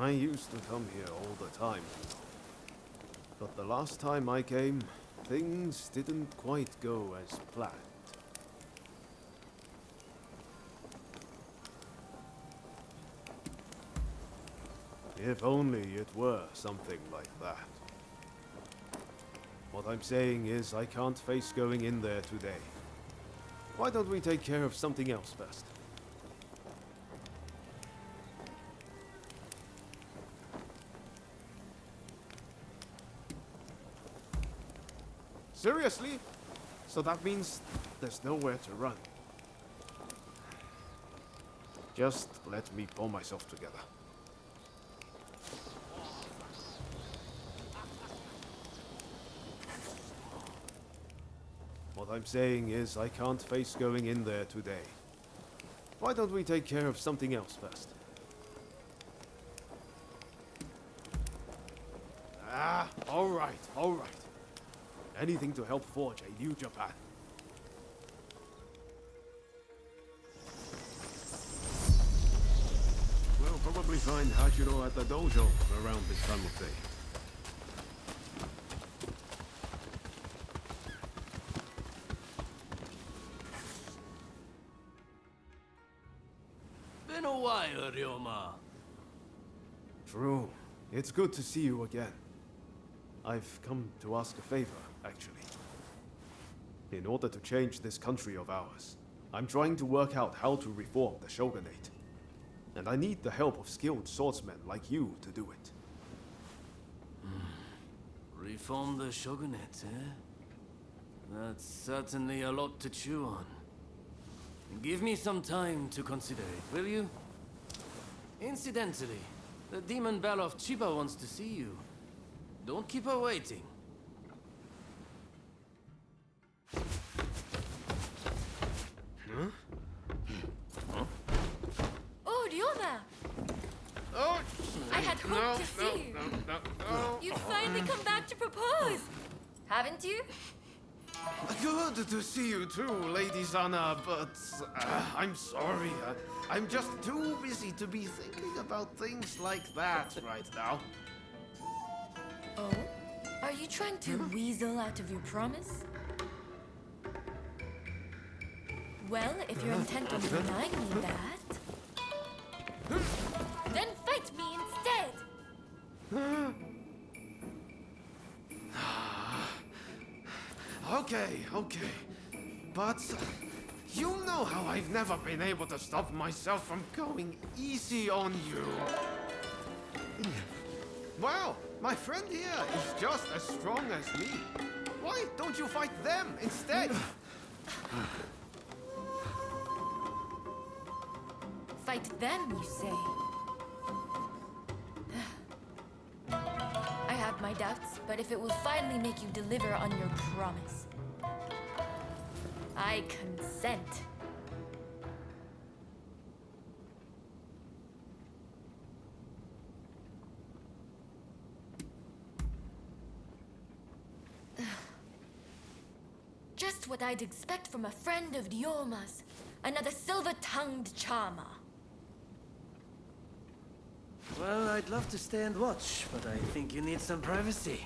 I used to come here all the time, but the last time I came, things didn't quite go as planned. If only it were something like that. What I'm saying is I can't face going in there today. Why don't we take care of something else first? Seriously? So that means there's nowhere to run. Just let me pull myself together. What I'm saying is I can't face going in there today. Why don't we take care of something else first? All right. Anything to help forge a new Japan. We'll probably find Hachiro at the dojo around this time of day. Been a while, Ryoma. True. It's good to see you again. I've come to ask a favor, actually. In order to change this country of ours, I'm trying to work out how to reform the shogunate. And I need the help of skilled swordsmen like you to do it. Reform the shogunate, eh? That's certainly a lot to chew on. Give me some time to consider it, will you? Incidentally, the demon belle of Chiba wants to see you. Don't keep her waiting. Oh, Ryoma! Oh, I had hoped to see you. No. You've finally come back to propose, haven't you? Good to see you too, Lady Sana, but I'm sorry. I'm just too busy to be thinking about things like that right now. Oh? Are you trying to weasel out of your promise? Well, if you're intent on denying me that, then fight me instead! Okay. But you know how I've never been able to stop myself from going easy on you. Well, my friend here is just as strong as me. Why don't you fight them instead? Fight them, you say? I have my doubts, but if it will finally make you deliver on your promise, I consent. Just what I'd expect from a friend of Ryoma's. Another silver-tongued charmer. Well, I'd love to stay and watch, but I think you need some privacy.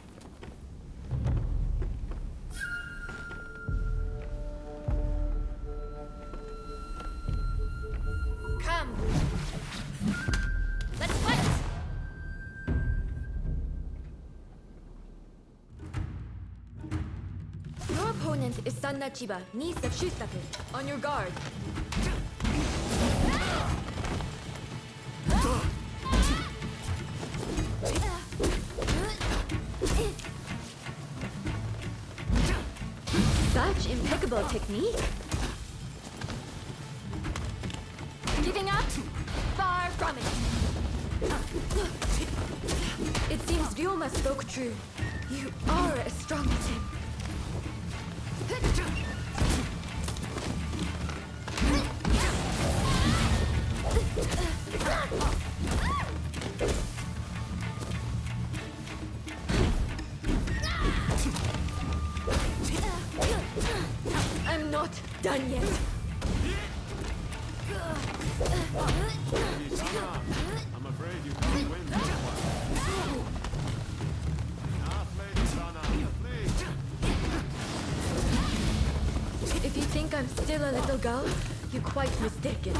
Come. Let's fight! Your opponent is Sanna Chiba, niece of Shusaku. On your guard. Such impeccable technique. Giving up? Far from it. It seems Ryoma spoke true. You are as strong as him. I'm not done yet. I'm afraid you can't win. still a little girl, you're quite mistaken.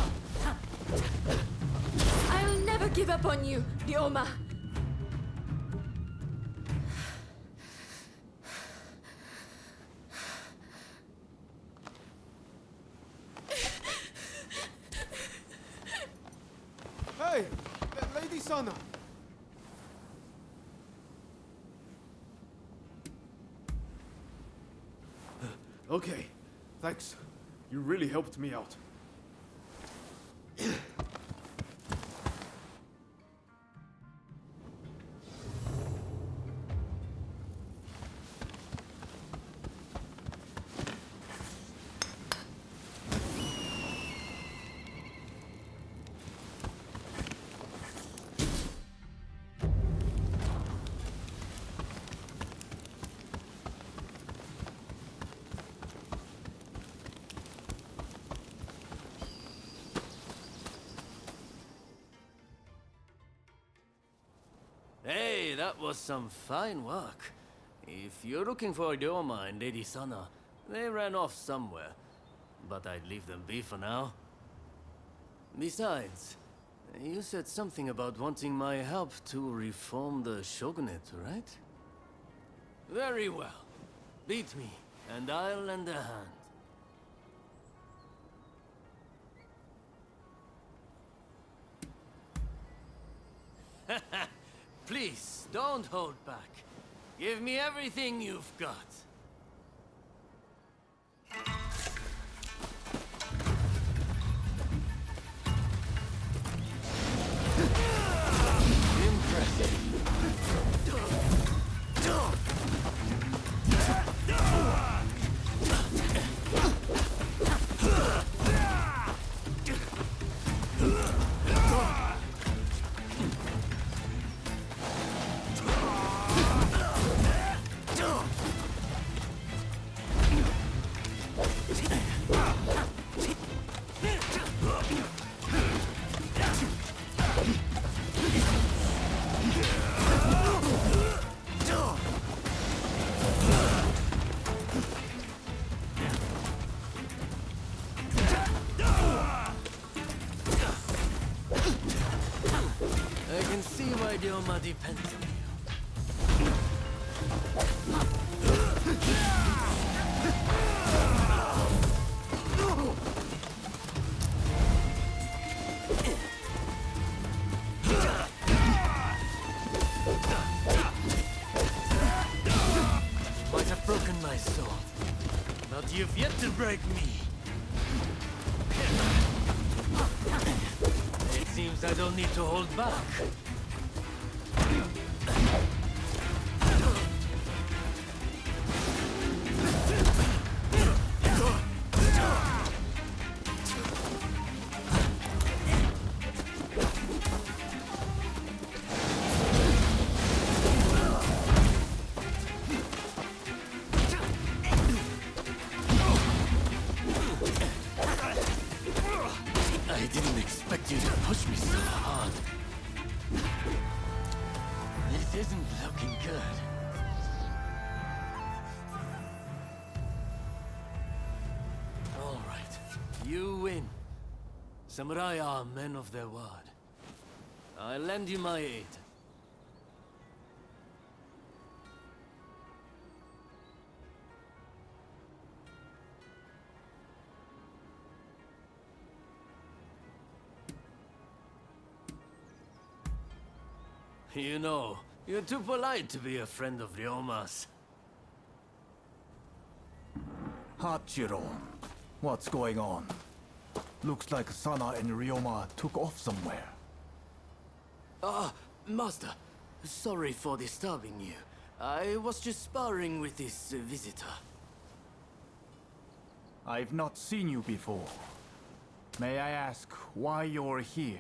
I'll never give up on you, Ryoma. Hey! Lady Sana! Okay, thanks. You really helped me out. Hey, that was some fine work. If you're looking for Ryoma and Lady Sana, they ran off somewhere. But I'd leave them be for now. Besides, you said something about wanting my help to reform the shogunate, right? Very well. Beat me, and I'll lend a hand. Please, don't hold back. Give me everything you've got. Impressive. I can see why Ryoma depends on you. Might have broken my sword, but you've yet to break me. It seems I don't need to hold back. I didn't expect you to push me so hard. This isn't looking good. All right, you win. Samurai are men of their word. I'll lend you my aid. You know, you're too polite to be a friend of Ryoma's. Hachiro, what's going on? Looks like Sana and Ryoma took off somewhere. Master, sorry for disturbing you. I was just sparring with this visitor. I've not seen you before. May I ask why you're here?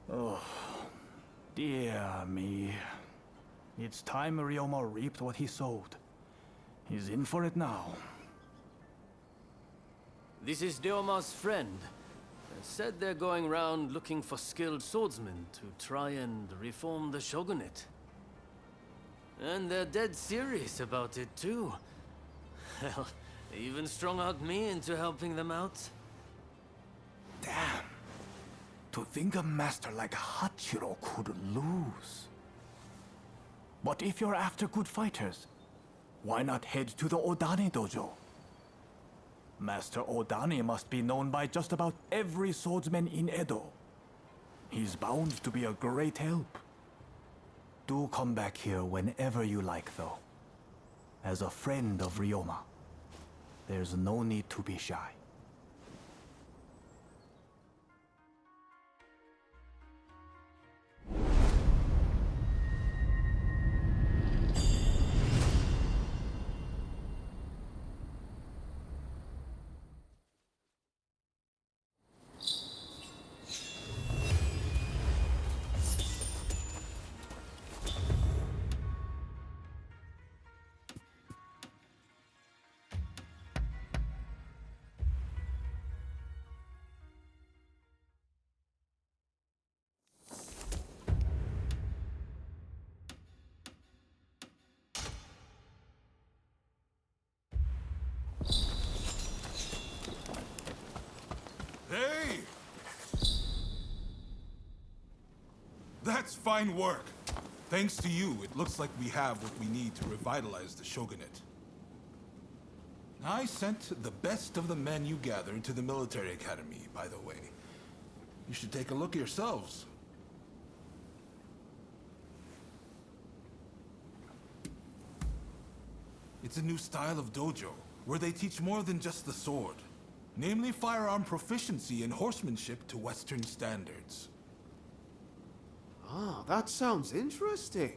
Oh, dear me. It's time Ryoma reaped what he sowed. He's in for it now. This is Ryoma's friend. Said they're going around looking for skilled swordsmen to try and reform the shogunate. And they're dead serious about it, too. Hell, they even strung out me into helping them out. Damn. To think a master like Hachiro could lose. But if you're after good fighters, why not head to the Odane dojo? Master Odane must be known by just about every swordsman in Edo. He's bound to be a great help. Do come back here whenever you like, though. As a friend of Ryoma, there's no need to be shy. Hey! That's fine work. Thanks to you, it looks like we have what we need to revitalize the shogunate. I sent the best of the men you gathered to the military academy, by the way. You should take a look yourselves. It's a new style of dojo, where they teach more than just the sword. Namely firearm proficiency and horsemanship to Western standards. Ah, that sounds interesting.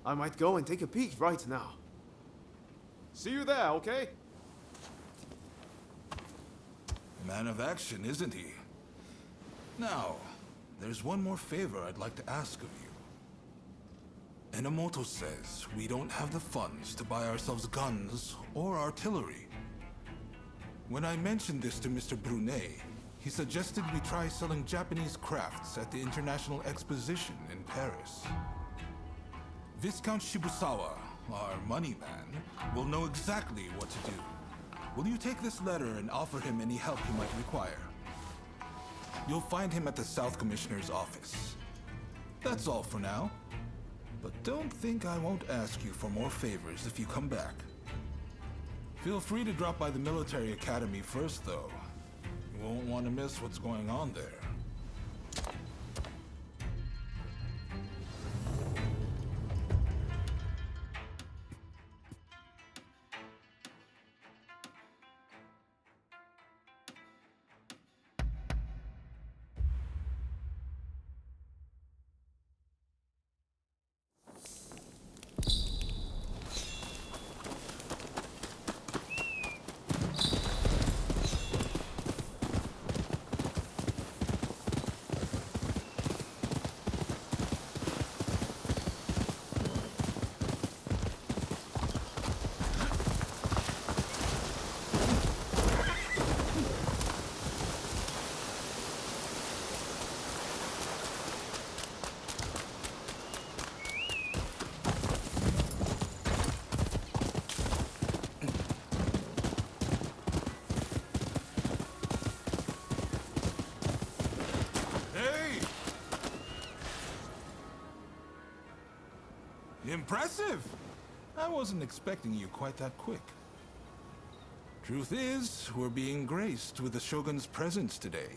I might go and take a peek right now. See you there, okay? Man of action, isn't he? Now, there's one more favor I'd like to ask of you. Enomoto says we don't have the funds to buy ourselves guns or artillery. When I mentioned this to Mr. Brunet, he suggested we try selling Japanese crafts at the International Exposition in Paris. Viscount Shibusawa, our money man, will know exactly what to do. Will you take this letter and offer him any help he might require? You'll find him at the South Commissioner's office. That's all for now. But don't think I won't ask you for more favors if you come back. Feel free to drop by the military academy first, though. You won't want to miss what's going on there. Impressive! I wasn't expecting you quite that quick. Truth is, we're being graced with the Shogun's presence today.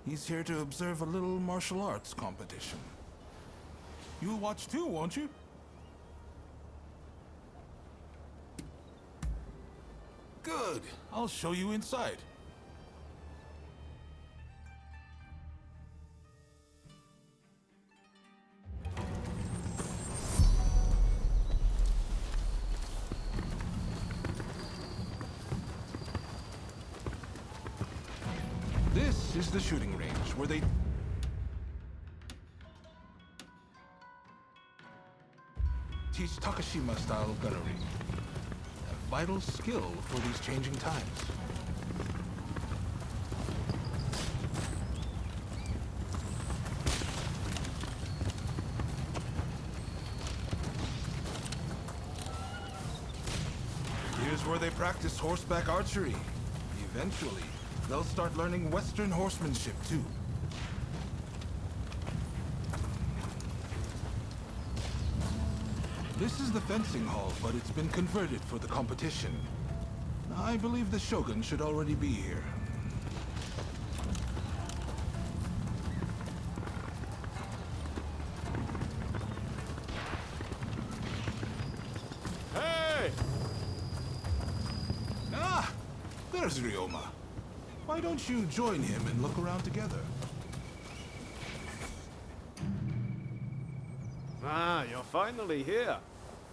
He's here to observe a little martial arts competition. You'll watch too, won't you? Good. I'll show you inside. This is the shooting range where they teach Takashima-style gunnery. A vital skill for these changing times. where they practice horseback archery. Eventually, they'll start learning Western horsemanship too. This is the fencing hall, but it's been converted for the competition. I believe the Shogun should already be here. Hey! Ah! There's Ryoma. Why don't you join him and look around together? Ah, you're finally here.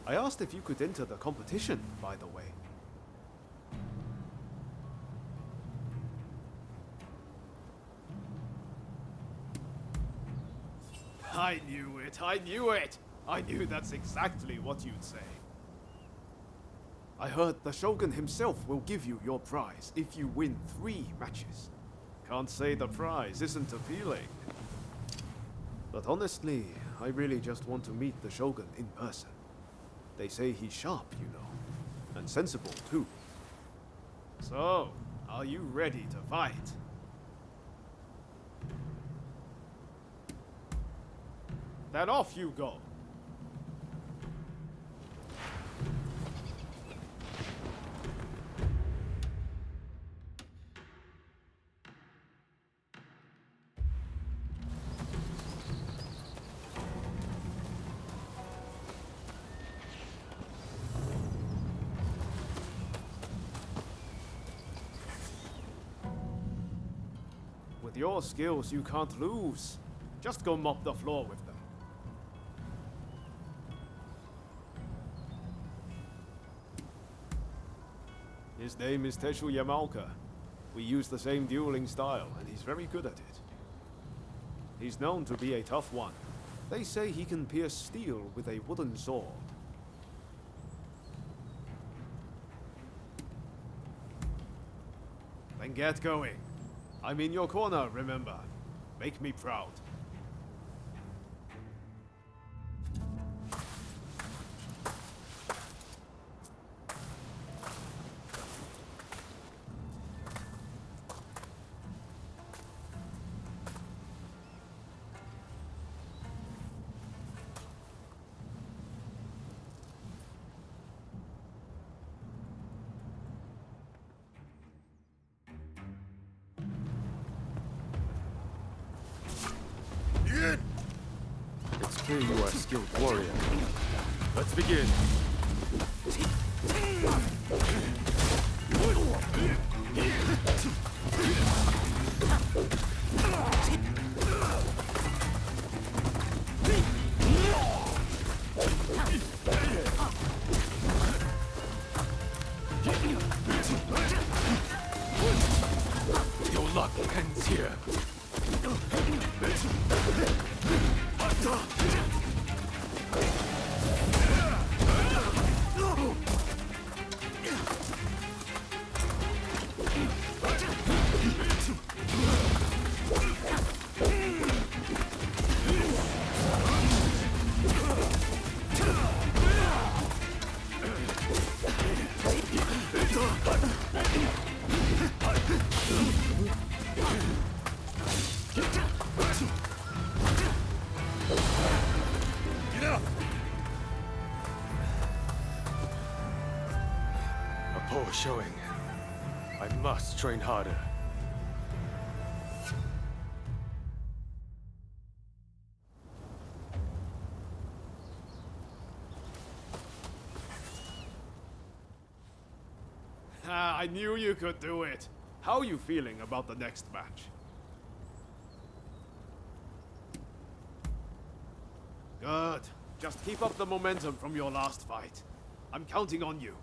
I asked if you could enter the competition, by the way. I knew it, I knew it! I knew that's exactly what you'd say. I heard the Shogun himself will give you your prize if you win 3 matches. Can't say the prize isn't appealing. But honestly, I really just want to meet the Shogun in person. They say he's sharp, you know, and sensible too. So, are you ready to fight? Then off you go. With your skills, you can't lose. Just go mop the floor with them. His name is Teshu Yamaoka. We use the same dueling style, and he's very good at it. He's known to be a tough one. They say he can pierce steel with a wooden sword. Then get going. I'm in your corner, remember. Make me proud. It's clear you are a skilled warrior. Let's begin. Your luck ends here. A poor showing. I must train harder. Ah, I knew you could do it. How are you feeling about the next match? Good. Just keep up the momentum from your last fight. I'm counting on you.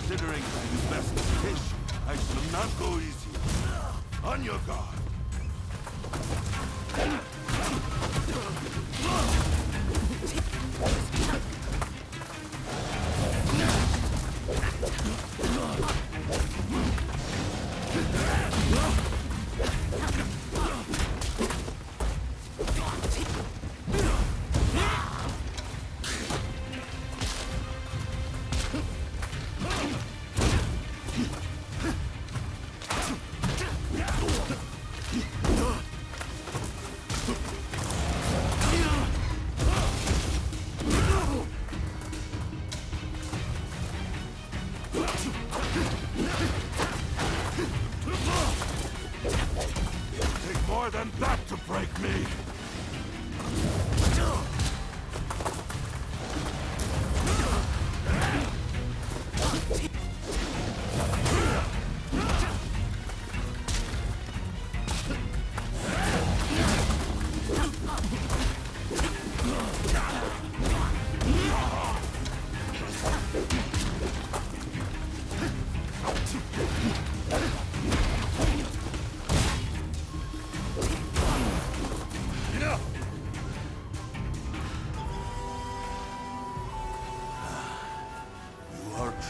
Considering I'm best fish, I shall not go easy. On your guard. More than that to break me!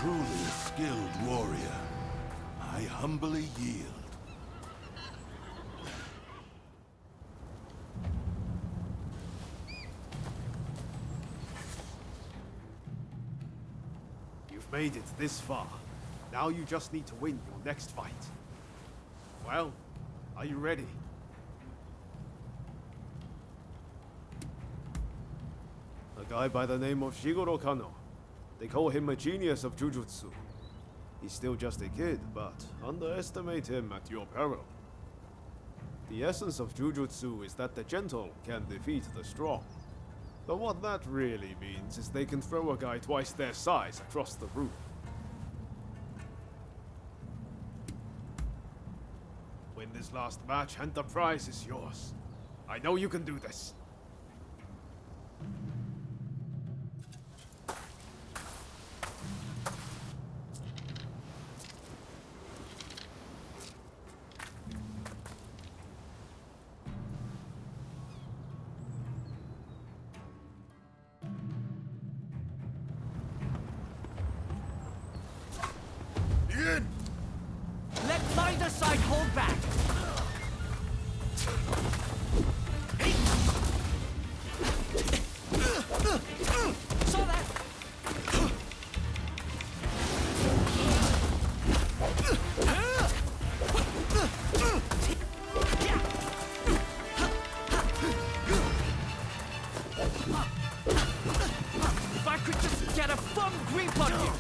Truly a skilled warrior. I humbly yield. You've made it this far. Now you just need to win your next fight. Well, are you ready? A guy by the name of Shigoro Kano. They call him a genius of jujutsu. He's still just a kid, but underestimate him at your peril. The essence of jujutsu is that the gentle can defeat the strong. But what that really means is they can throw a guy twice their size across the room. Win this last match and the prize is yours. I know you can do this. Let neither side hold back. Saw that. If I could just get a firm grip on you.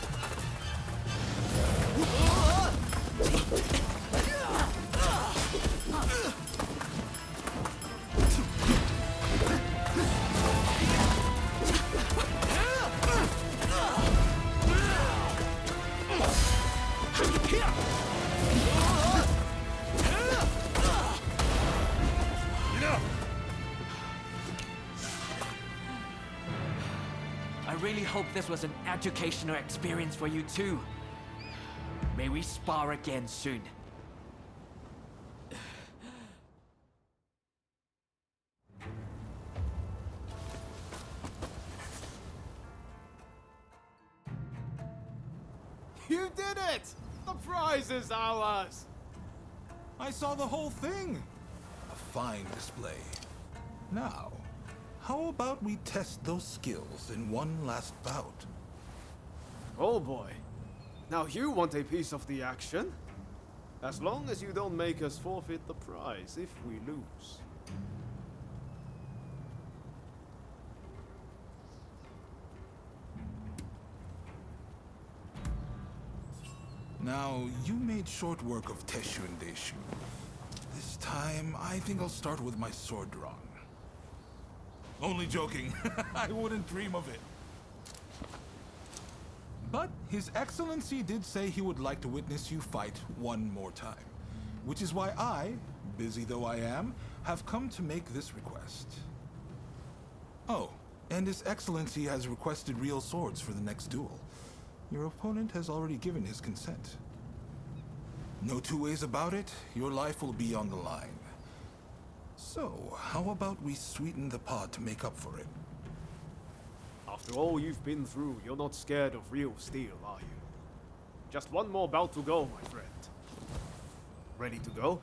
I really hope this was an educational experience for you too. May we spar again soon. You did it! The prize is ours! I saw the whole thing! A fine display. Now, how about we test those skills in one last bout? Oh boy. Now you want a piece of the action? As long as you don't make us forfeit the prize if we lose. Now, you made short work of Teshu and Deishu. This time, I think I'll start with my sword drawn. Only joking. I wouldn't dream of it. But His Excellency did say he would like to witness you fight one more time. Which is why I, busy though I am, have come to make this request. Oh, and His Excellency has requested real swords for the next duel. Your opponent has already given his consent. No two ways about it, your life will be on the line. So, how about we sweeten the pot to make up for it? After all you've been through, you're not scared of real steel, are you? Just one more bout to go, my friend. Ready to go?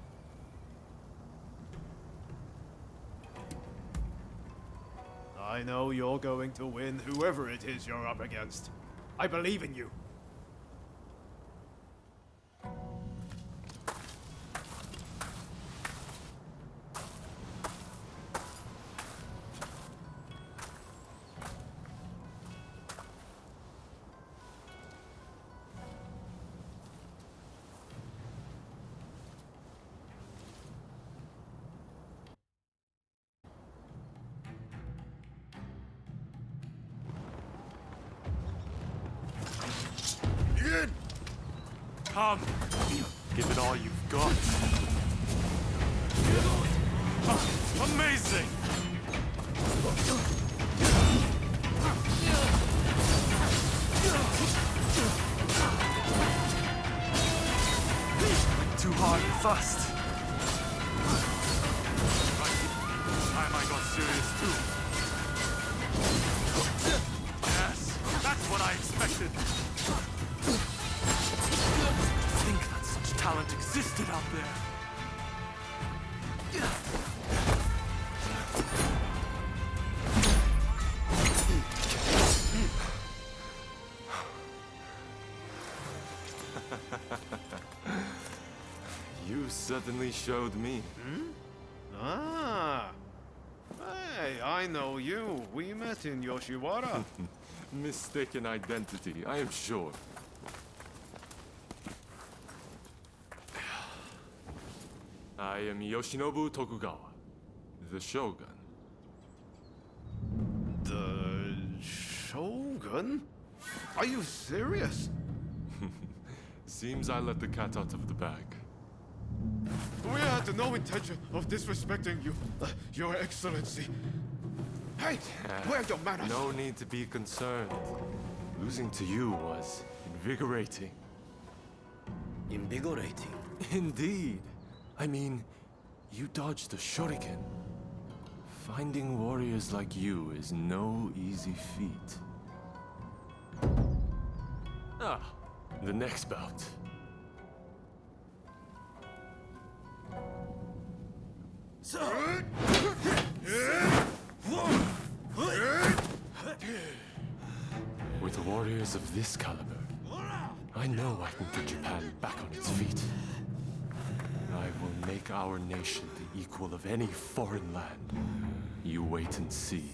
I know you're going to win, whoever it is you're up against. I believe in you. Come! Give it all you've got. Amazing! Too hard and fast. This time I got serious too. Yes, that's what I expected. Think that such talent existed out there. You certainly showed me. Ah. Hey, I know you. We met in Yoshiwara. Mistaken identity, I am sure. I am Yoshinobu Tokugawa, the Shogun. The Shogun? Are you serious? Seems I let the cat out of the bag. We had no intention of disrespecting you, Your Excellency. Hey, where are your manners? No need to be concerned. Losing to you was invigorating. Invigorating. Indeed. I mean, you dodged the shuriken. Finding warriors like you is no easy feat. Ah, the next bout. With warriors of this caliber, I know I can get Japan back on its feet. I will make our nation the equal of any foreign land. You wait and see.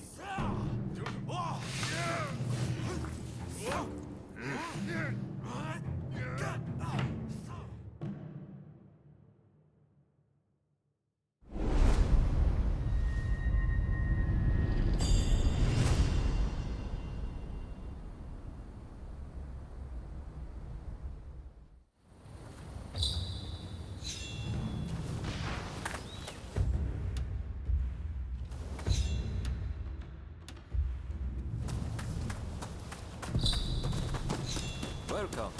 Welcome.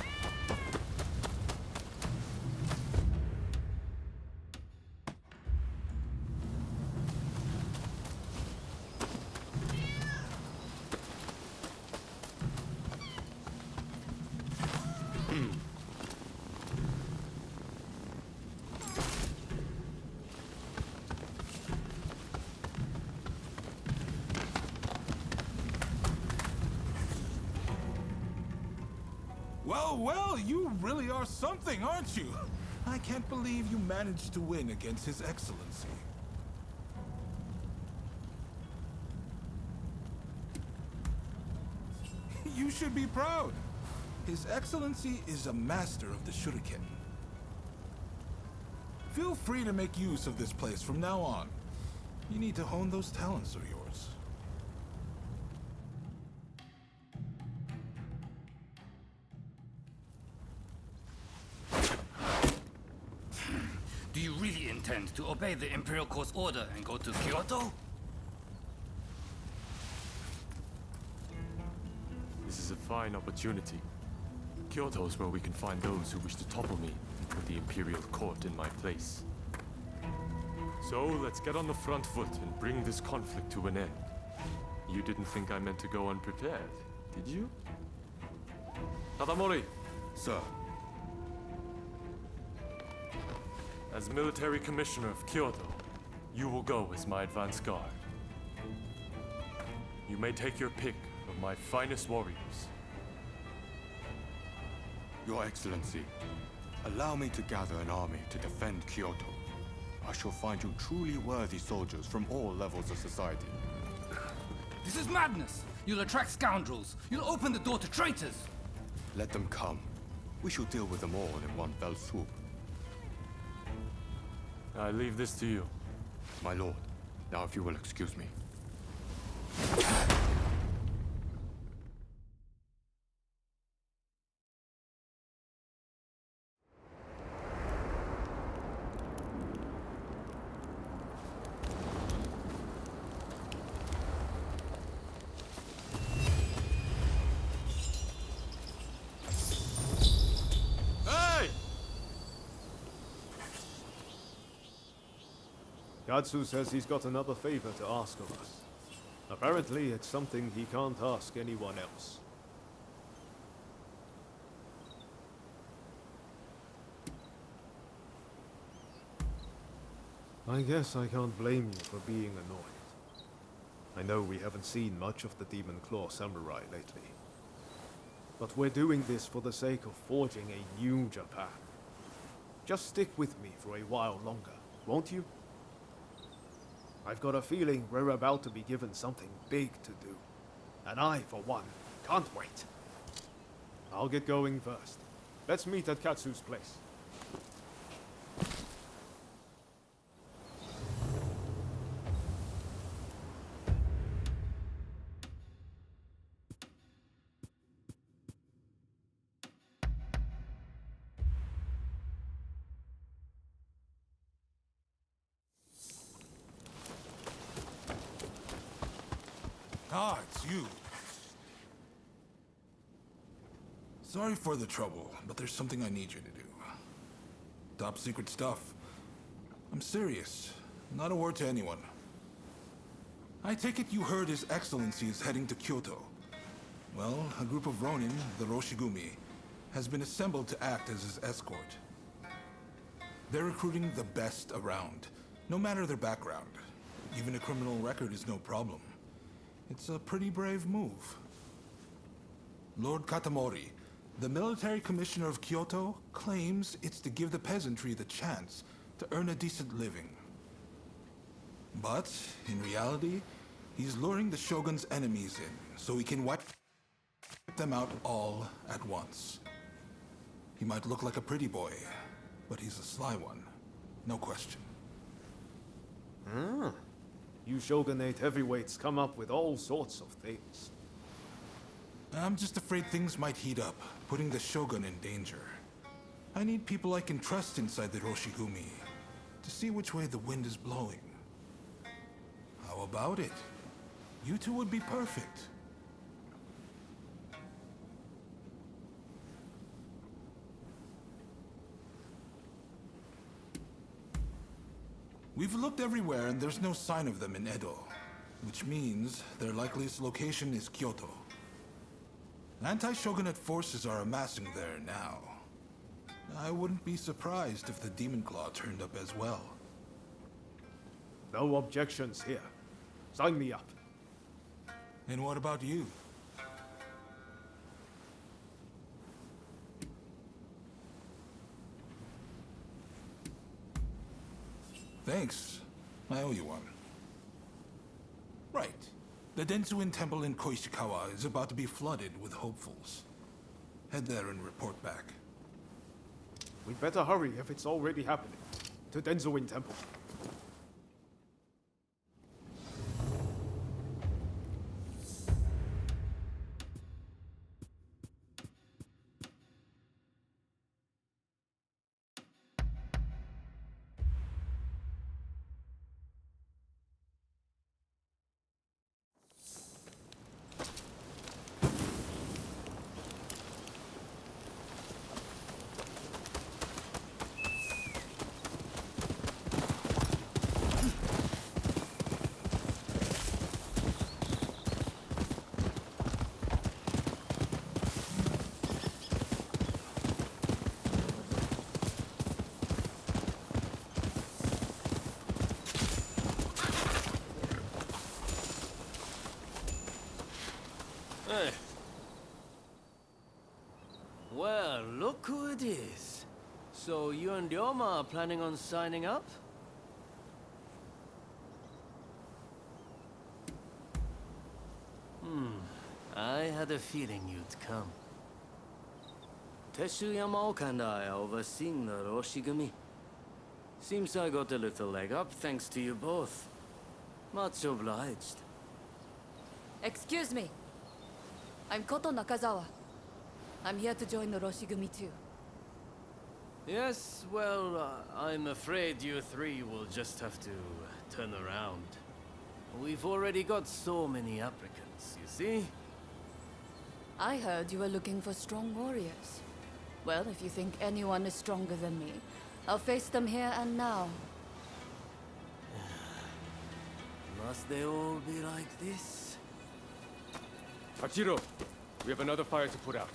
Well, you really are something, aren't you? I can't believe you managed to win against His Excellency. You should be proud. His Excellency is a master of the shuriken. Feel free to make use of this place from now on. You need to hone those talents of yours. Do you really intend to obey the Imperial Court's order and go to Kyoto? This is a fine opportunity. Kyoto is where we can find those who wish to topple me and put the Imperial Court in my place. So, let's get on the front foot and bring this conflict to an end. You didn't think I meant to go unprepared, did you? Tadamori, Sir, as military commissioner of Kyoto, you will go as my advance guard. You may take your pick of my finest warriors. Your Excellency, allow me to gather an army to defend Kyoto. I shall find you truly worthy soldiers from all levels of society. This is madness! You'll attract scoundrels. You'll open the door to traitors. Let them come. We shall deal with them all in one fell swoop. I leave this to you. My lord, now if you will excuse me. Katsu says he's got another favor to ask of us. Apparently, it's something he can't ask anyone else. I guess I can't blame you for being annoyed. I know we haven't seen much of the Demon Claw Samurai lately. But we're doing this for the sake of forging a new Japan. Just stick with me for a while longer, won't you? I've got a feeling we're about to be given something big to do. And I, for one, can't wait. I'll get going first. Let's meet at Katsu's place. Ah, it's you. Sorry for the trouble, but there's something I need you to do. Top secret stuff. I'm serious. Not a word to anyone. I take it you heard His Excellency is heading to Kyoto. Well, a group of Ronin, the Roshigumi, has been assembled to act as his escort. They're recruiting the best around, no matter their background. Even a criminal record is no problem. It's a pretty brave move. Lord Katamori, the military commissioner of Kyoto, claims it's to give the peasantry the chance to earn a decent living. But, in reality, he's luring the shogun's enemies in, so he can wipe them out all at once. He might look like a pretty boy, but he's a sly one, no question. You shogunate heavyweights come up with all sorts of things. I'm just afraid things might heat up, putting the shogun in danger. I need people I can trust inside the Roshigumi, to see which way the wind is blowing. How about it? You two would be perfect. We've looked everywhere and there's no sign of them in Edo, which means their likeliest location is Kyoto. Anti-shogunate forces are amassing there now. I wouldn't be surprised if the Demon Claw turned up as well. No objections here. Sign me up. And what about you? Thanks. I owe you one. Right. The Densuin Temple in Koishikawa is about to be flooded with hopefuls. Head there and report back. We'd better hurry if it's already happening. To Denzuin Temple. So you and Ryoma are planning on signing up? I had a feeling you'd come. Teshu Yamaoka and I are overseeing the Roshigumi. Seems I got a little leg up thanks to you both. Much obliged. Excuse me. I'm Koto Nakazawa. I'm here to join the Roshigumi too. Yes, well, I'm afraid you three will just have to turn around. We've already got so many applicants, you see? I heard you were looking for strong warriors. Well, if you think anyone is stronger than me, I'll face them here and now. Must they all be like this? Hachiro, we have another fire to put out.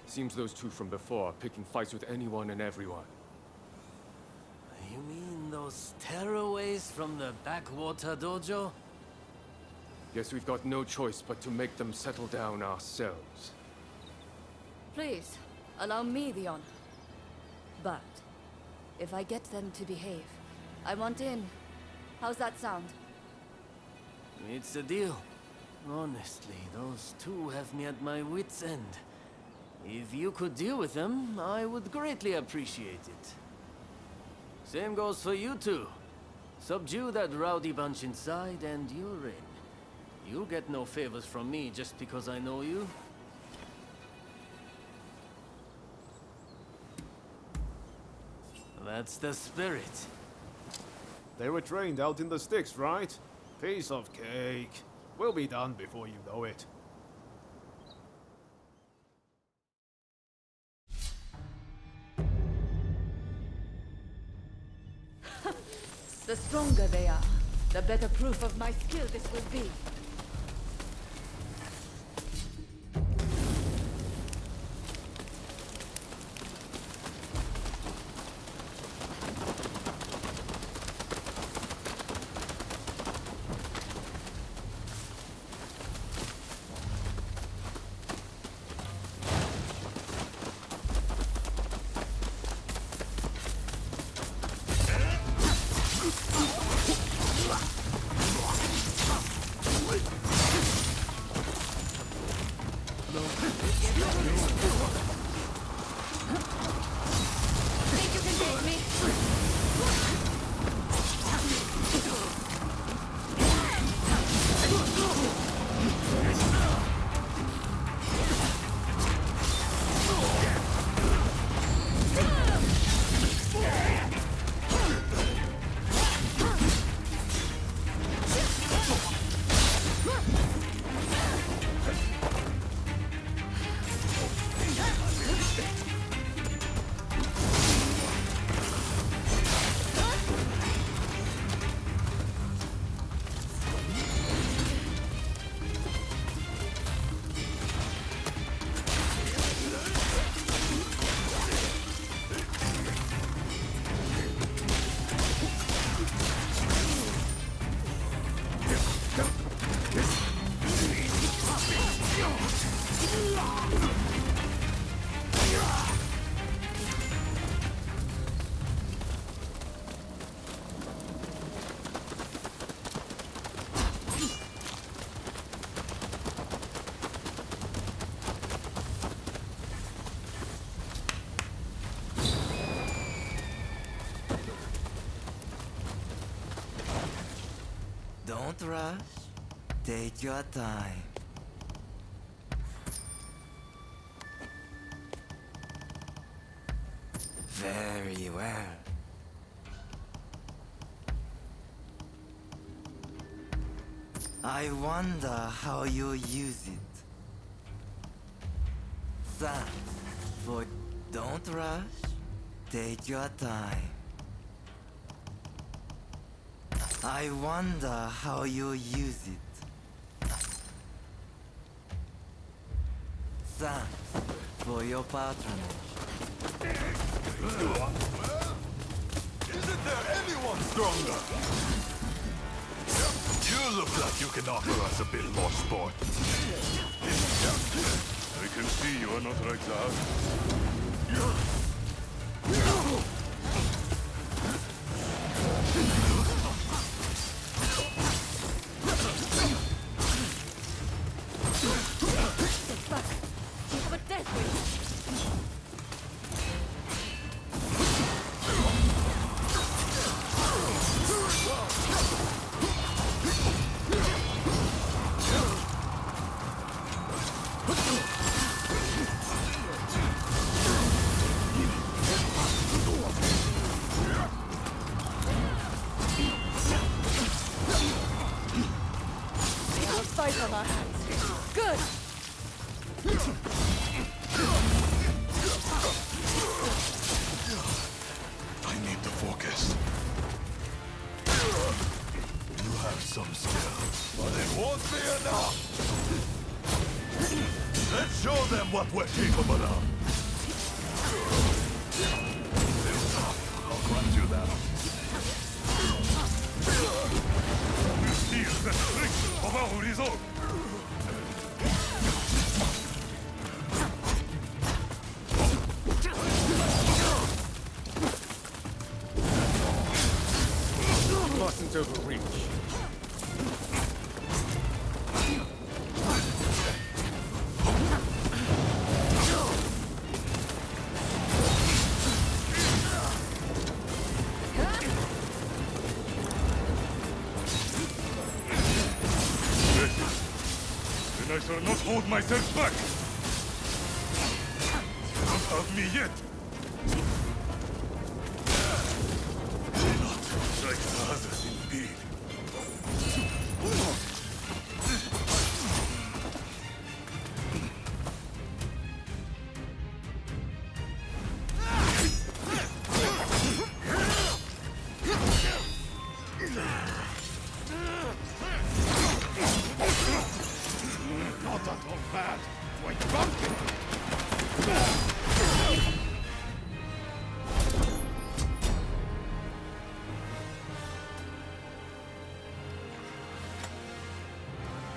Seems those two from before are picking fights with anyone and everyone. You mean those tearaways from the backwater dojo? Guess we've got no choice but to make them settle down ourselves. Please, allow me the honor. But, if I get them to behave, I want in. How's that sound? It's a deal. Honestly, those two have me at my wit's end. If you could deal with them, I would greatly appreciate it. Same goes for you two. Subdue that rowdy bunch inside and you're in. You'll get no favors from me just because I know you. That's the spirit. They were trained out in the sticks, right? Piece of cake. We'll be done before you know it. The stronger they are, the better proof of my skill this will be. Think you can take me? Don't rush. Take your time. Very well. I wonder how you use it. Thanks for... Don't rush. Take your time. I wonder how you use it. Thanks for your patronage. Isn't there anyone stronger? You look like you can offer us a bit more sport. I can see you are not like that. some skill, but it won't be enough! Let's show them what we're capable of! Still tough, I'll grant you that. You steal the strength of our resolve! Mustn't overreach. Then I shall not hold myself back! You don't have me yet! Not like others indeed. Not at all bad. Quite drunken.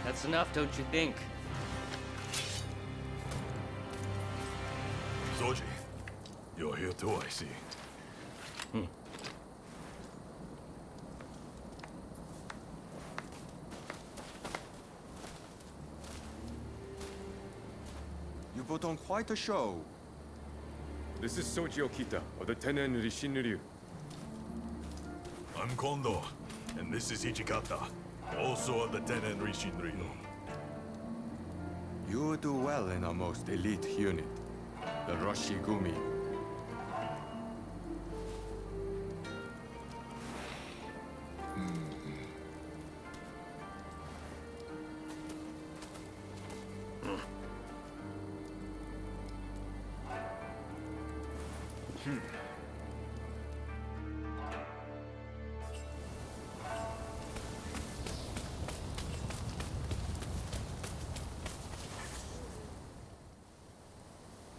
That's enough, don't you think? Zoji, you're here too, I see. You put on quite a show. This is Soji Okita of the Tenen Rishinryu. I'm Kondo, and this is Hijikata, also of the Tenen Rishinryu. You do well in our most elite unit, the Roshigumi.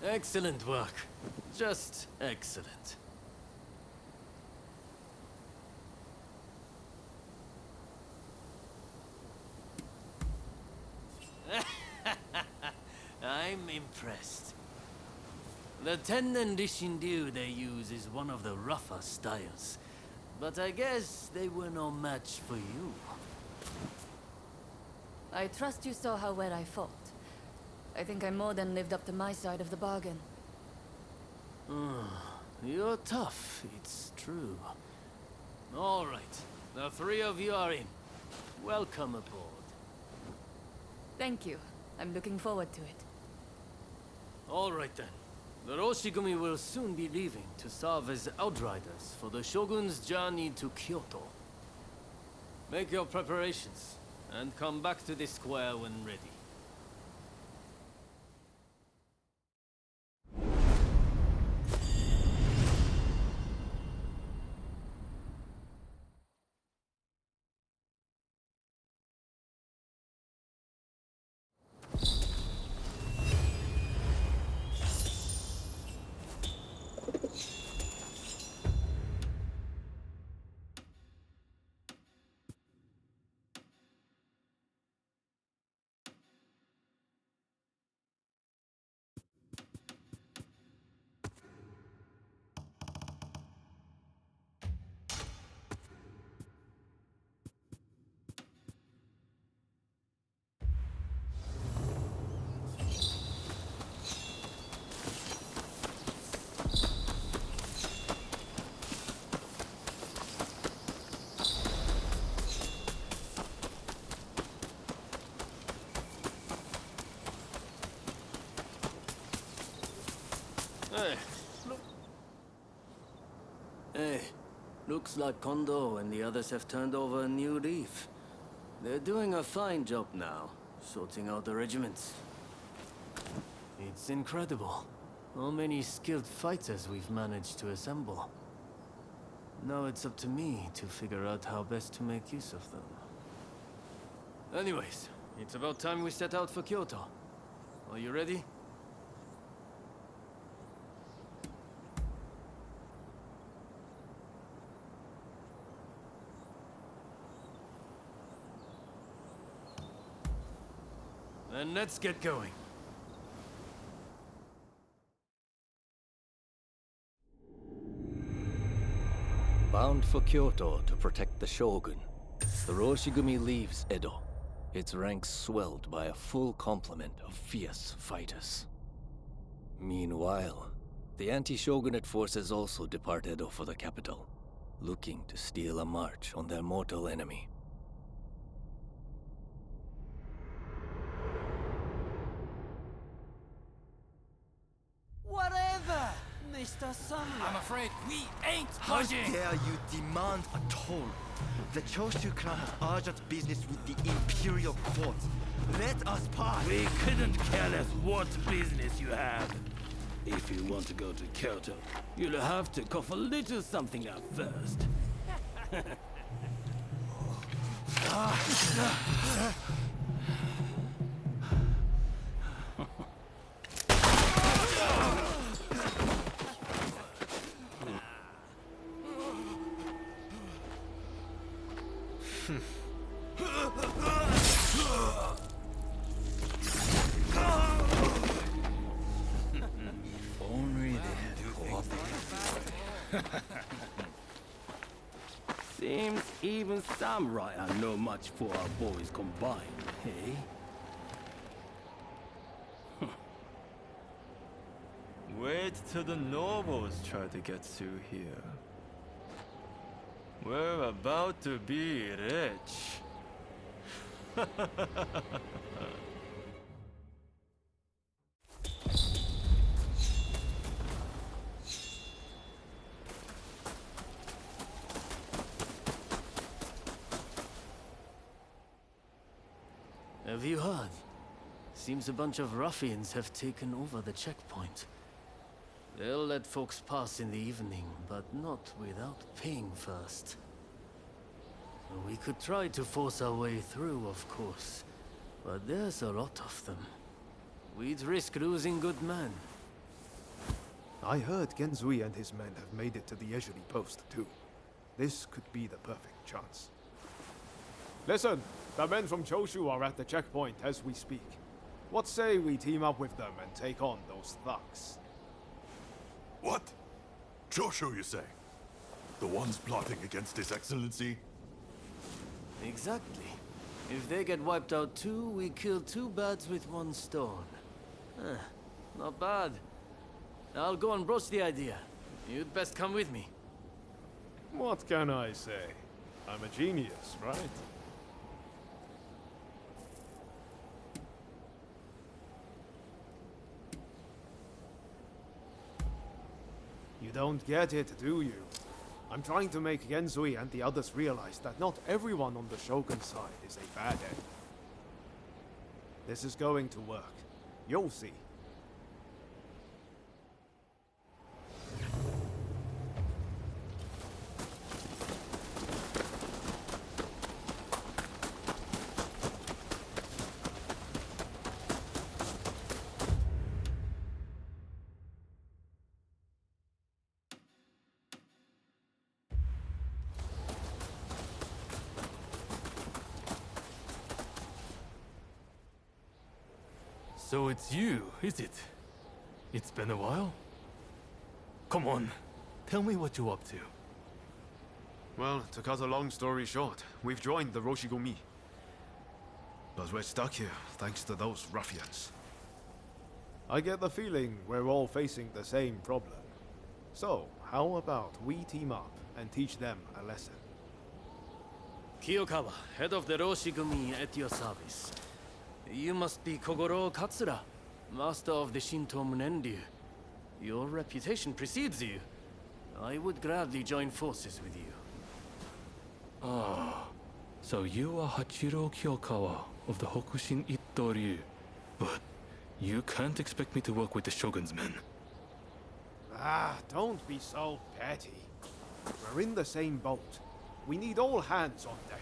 Excellent work. Just excellent. I'm impressed. The Tennen Rishinryu they use is one of the rougher styles. But I guess they were no match for you. I trust you saw how well I fought. I think I more than lived up to my side of the bargain. You're tough, it's true. All right, the three of you are in. Welcome aboard. Thank you. I'm looking forward to it. All right then. The Roshigumi will soon be leaving to serve as outriders for the Shogun's journey to Kyoto. Make your preparations, and come back to the square when ready. Hey, looks like Kondo and the others have turned over a new leaf. They're doing a fine job now, sorting out the regiments. It's incredible how many skilled fighters we've managed to assemble. Now it's up to me to figure out how best to make use of them. Anyways, it's about time we set out for Kyoto. Are you ready? Then let's get going. Bound for Kyoto to protect the Shogun, the Roshigumi leaves Edo, its ranks swelled by a full complement of fierce fighters. Meanwhile, the anti-Shogunate forces also depart Edo for the capital, looking to steal a march on their mortal enemy. Whatever, Mr. Samurai. I'm afraid we ain't How budging! dare you demand a toll? The Choshu clan has urgent business with the Imperial Court. Let us pass. We couldn't care less what business you have. If you want to go to Kyoto, you'll have to cough a little something up first. Only they had cooperated. Seems even samurai are no much for our boys combined, hey? Wait till the nobles try to get through here. We're about to be rich. Have you heard? Seems a bunch of ruffians have taken over the checkpoint. They'll let folks pass in the evening, but not without paying first. We could try to force our way through, of course, but there's a lot of them. We'd risk losing good men. I heard Genzui and his men have made it to the Ejiri post, too. This could be the perfect chance. Listen, the men from Choshu are at the checkpoint as we speak. What say we team up with them and take on those thugs? What? Choshu, you say? The ones plotting against His Excellency? Exactly. If they get wiped out too, we kill two birds with one stone. Not bad. I'll go and broach the idea. You'd best come with me. What can I say? I'm a genius, right? You don't get it, do you? I'm trying to make Genzui and the others realize that not everyone on the Shogun side is a bad egg. This is going to work. You'll see. So it's you, is it? It's been a while? Come on, tell me what you're up to. Well, to cut a long story short, we've joined the Roshigumi. But we're stuck here, thanks to those ruffians. I get the feeling we're all facing the same problem. So, how about we team up and teach them a lesson? Kiyokawa, head of the Roshigumi, at your service. You must be Kogoro Katsura, master of the Shinto Munenryu. Your reputation precedes you. I would gladly join forces with you. Ah, so you are Hachiro Kiyokawa of the Hokushin Itto-ryu. But you can't expect me to work with the Shogun's men. Ah, don't be so petty. We're in the same boat. We need all hands on deck.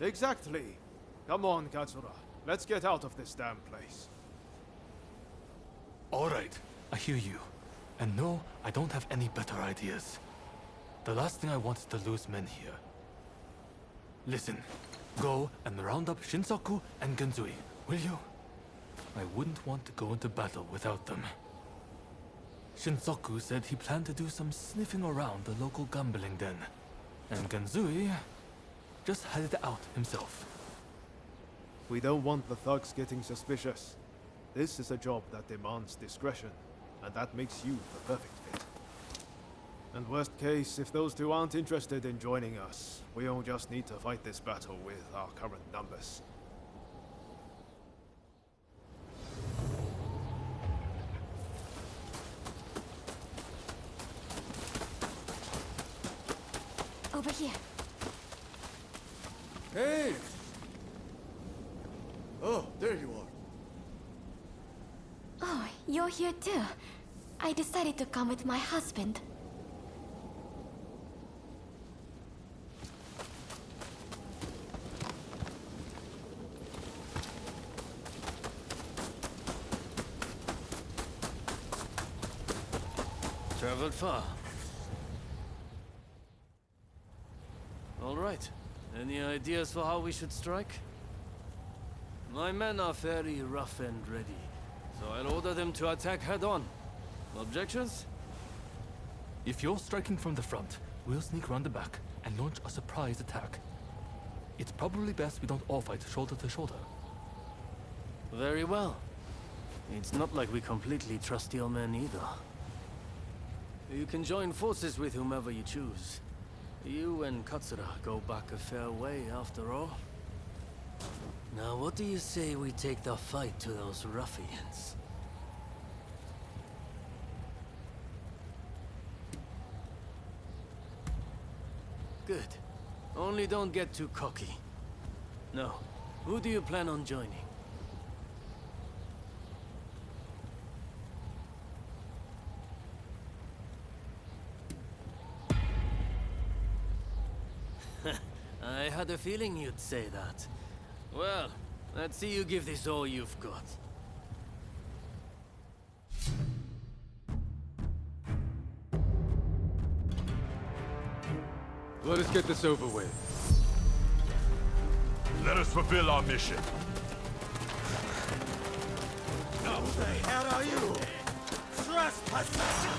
Exactly. Come on, Katsura. Let's get out of this damn place. All right, I hear you. And no, I don't have any better ideas. The last thing I want is to lose men here. Listen, go and round up Shinsaku and Genzui, will you? I wouldn't want to go into battle without them. Shinsaku said he planned to do some sniffing around the local gambling den. And Genzui just headed out himself. We don't want the thugs getting suspicious. This is a job that demands discretion, and that makes you the perfect fit. And worst case, if those two aren't interested in joining us, we'll just need to fight this battle with our current numbers. Over here. Hey! Oh, there you are. Oh, you're here too. I decided to come with my husband. Traveled far. All right. Any ideas for how we should strike? My men are fairly rough and ready, so I'll order them to attack head-on. Objections? If you're striking from the front, we'll sneak around the back and launch a surprise attack. It's probably best we don't all fight shoulder to shoulder. Very well. It's not like we completely trust your men either. You can join forces with whomever you choose. You and Katsura go back a fair way, after all. Now, what do you say we take the fight to those ruffians? Good. Only don't get too cocky. No. Who do you plan on joining? I had a feeling you'd say that. Well, let's see you give this all you've got. Let us get this over with. Let us fulfill our mission. Who the hell are you? Trespasser!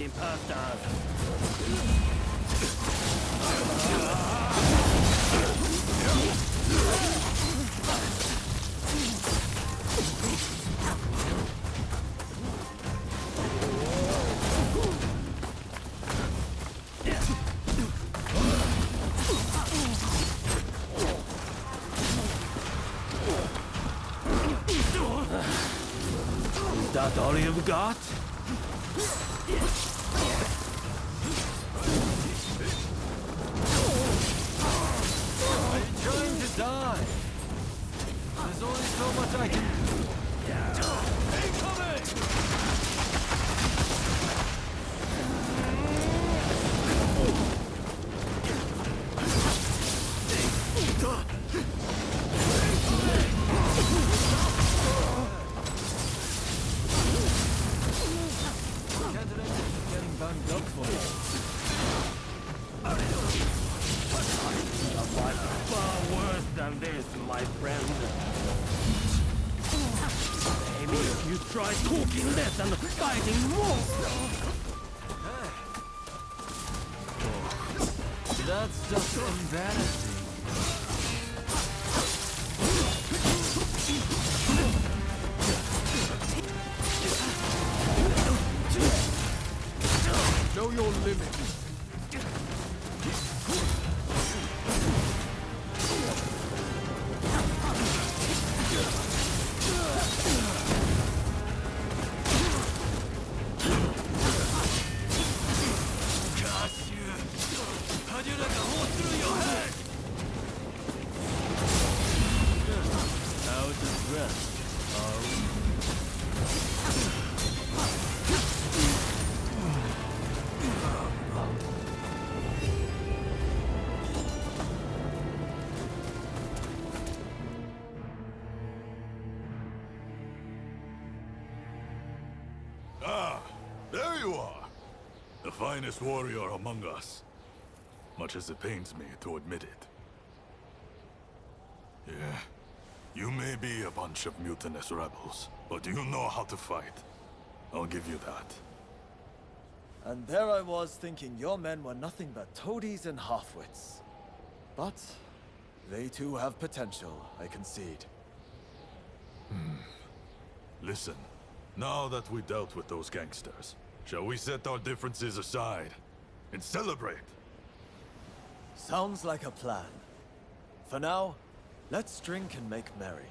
flying past us. Is that all you've got? Are you trying to die? There's only so much I can do. Getting banged up for you. Far worse than this, my friend. Maybe if you try talking less and fighting more. That's just embarrassing. Know your limits. How'd you let the hole through your head? Out of breath. Ah, there you are. The finest warrior among us. Much as it pains me to admit it. Yeah, you may be a bunch of mutinous rebels, but you know how to fight. I'll give you that. And there I was thinking your men were nothing but toadies and halfwits. But they too have potential, I concede. Listen, now that we dealt with those gangsters, shall we set our differences aside and celebrate? Sounds like a plan. For now, let's drink and make merry.